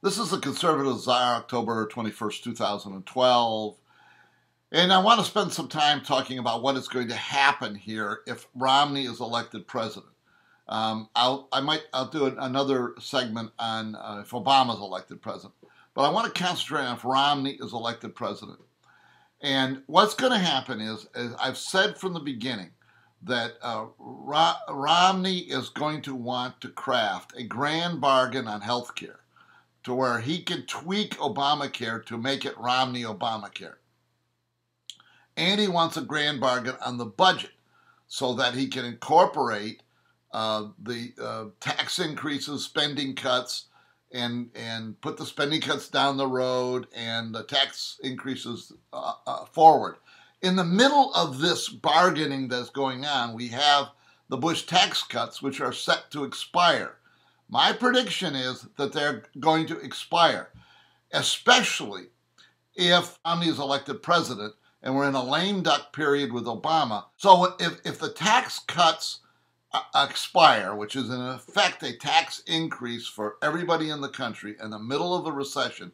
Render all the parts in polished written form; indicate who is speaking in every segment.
Speaker 1: This is the Conservative Czar, October 21st, 2012. And I want to spend some time talking about what is going to happen here if Romney is elected president. I'll do another segment on if Obama is elected president. But I want to concentrate on if Romney is elected president. And what's going to happen is I've said from the beginning, that Romney is going to want to craft a grand bargain on health care to where he can tweak Obamacare to make it Romney Obamacare. And he wants a grand bargain on the budget so that he can incorporate the tax increases, spending cuts, and put the spending cuts down the road and the tax increases forward. In the middle of this bargaining that's going on, we have the Bush tax cuts, which are set to expire. My prediction is that they're going to expire, especially if Romney is elected president and we're in a lame duck period with Obama. So if the tax cuts expire, which is in effect a tax increase for everybody in the country in the middle of a recession,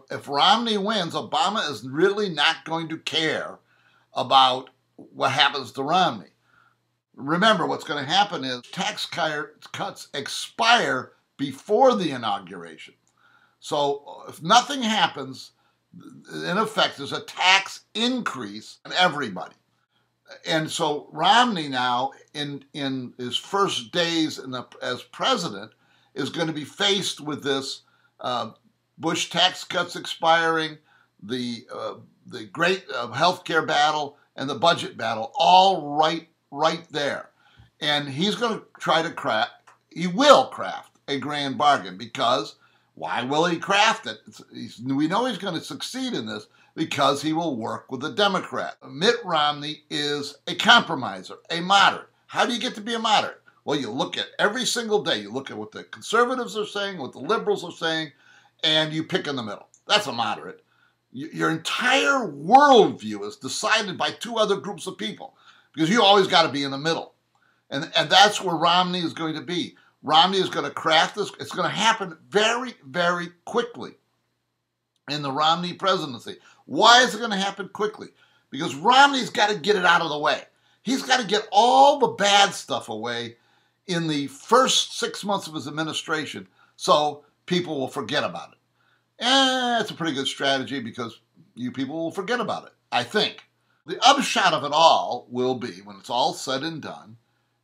Speaker 1: if Romney wins, Obama is really not going to care about what happens to Romney. Remember, what's going to happen is tax cuts expire before the inauguration. So if nothing happens, in effect, there's a tax increase on everybody. And so Romney now, in his first days as president, is going to be faced with this Bush tax cuts expiring, the great health care battle, and the budget battle, all right there. And he's going to try to he will craft a grand bargain, because why will he craft it? We know he's going to succeed in this because he will work with the Democrat. Mitt Romney is a compromiser, a moderate. How do you get to be a moderate? Well, you look at every single day, you look at what the conservatives are saying, what the liberals are saying, and you pick in the middle. That's a moderate. Your entire worldview is decided by two other groups of people, because you always got to be in the middle. And that's where Romney is going to be. Romney is going to craft this. It's going to happen very, very quickly in the Romney presidency. Why is it going to happen quickly? Because Romney's got to get it out of the way. He's got to get all the bad stuff away in the first 6 months of his administration so people will forget about it. And it's a pretty good strategy, because you people will forget about it, I think. The upshot of it all will be, when it's all said and done,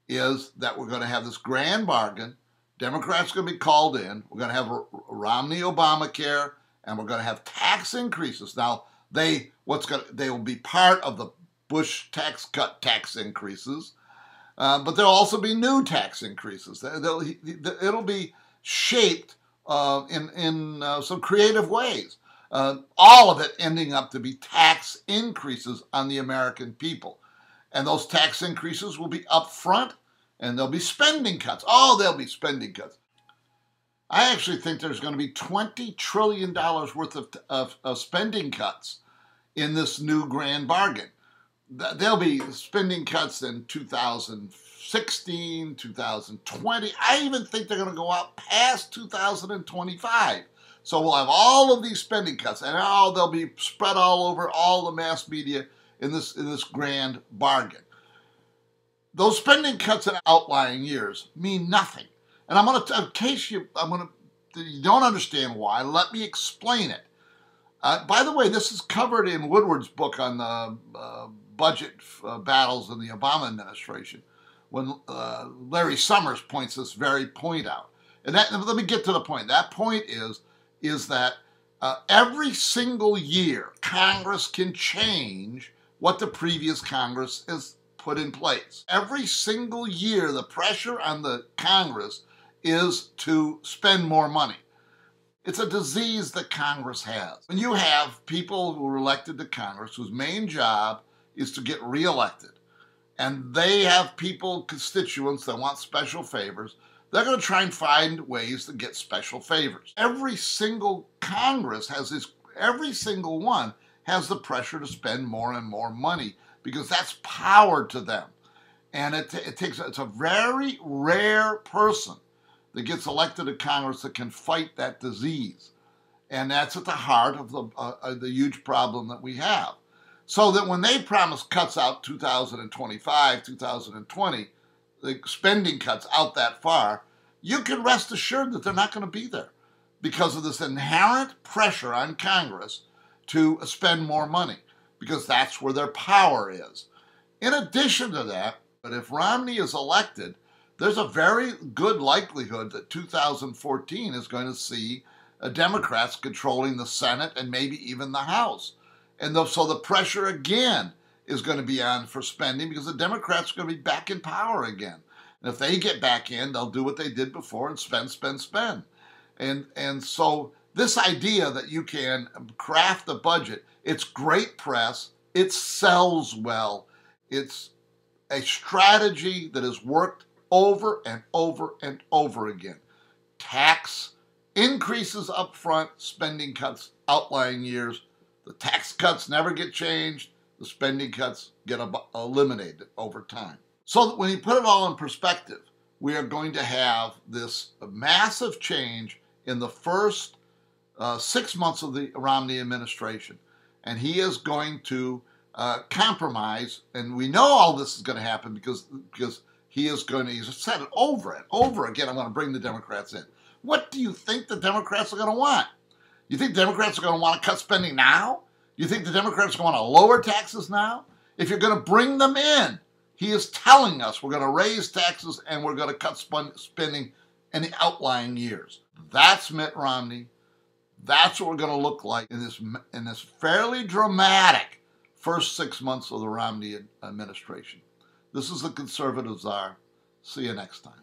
Speaker 1: is that we're going to have this grand bargain. Democrats are going to be called in. We're going to have Romney Obamacare, and we're going to have tax increases. Now, they will be part of the Bush tax increases, but there'll also be new tax increases. It'll be shaped in some creative ways. All of it ending up to be tax increases on the American people. And those tax increases will be upfront, and there'll be spending cuts. Oh, there'll be spending cuts. I actually think there's going to be $20 trillion worth of spending cuts in this new grand bargain. There'll be spending cuts in 2016, 2020. I even think they're going to go out past 2025. So we'll have all of these spending cuts, and they'll be spread all over all the mass media in this grand bargain. Those spending cuts in outlying years mean nothing. And I'm going to, in case you don't understand why, let me explain it. By the way, this is covered in Woodward's book on the budget battles in the Obama administration, when Larry Summers points this very point out. And let me get to the point. That point is that every single year, Congress can change what the previous Congress has put in place. Every single year, the pressure on the Congress is to spend more money. It's a disease that Congress has. When you have people who are elected to Congress whose main job is to get reelected, and they have constituents that want special favors, they're going to try and find ways to get special favors. Every single Congress every single one has the pressure to spend more and more money, because that's power to them. And it's a very rare person that gets elected to Congress that can fight that disease. And that's at the heart of the huge problem that we have. So that when they promise cuts out 2025, 2020, the spending cuts out that far, you can rest assured that they're not going to be there because of this inherent pressure on Congress to spend more money, because that's where their power is. In addition to that, but if Romney is elected, there's a very good likelihood that 2014 is going to see Democrats controlling the Senate and maybe even the House. And so the pressure again is going to be on for spending because the Democrats are going to be back in power again. And if they get back in, they'll do what they did before and spend, spend, spend. And so this idea that you can craft a budget, it's great press, it sells well, it's a strategy that has worked over and over and over again. Tax increases up front, spending cuts outlying years. The tax cuts never get changed. The spending cuts get eliminated over time. So that when you put it all in perspective, we are going to have this massive change in the first 6 months of the Romney administration. And he is going to compromise, and we know all this is going to happen because he's said it over and over again, I'm going to bring the Democrats in. What do you think the Democrats are going to want? You think Democrats are going to want to cut spending now? You think the Democrats are going to want to lower taxes now? If you're going to bring them in, he is telling us we're going to raise taxes and we're going to cut spending in the outlying years. That's Mitt Romney. That's what we're going to look like in this fairly dramatic first 6 months of the Romney administration. This is the Conservative Czar. See you next time.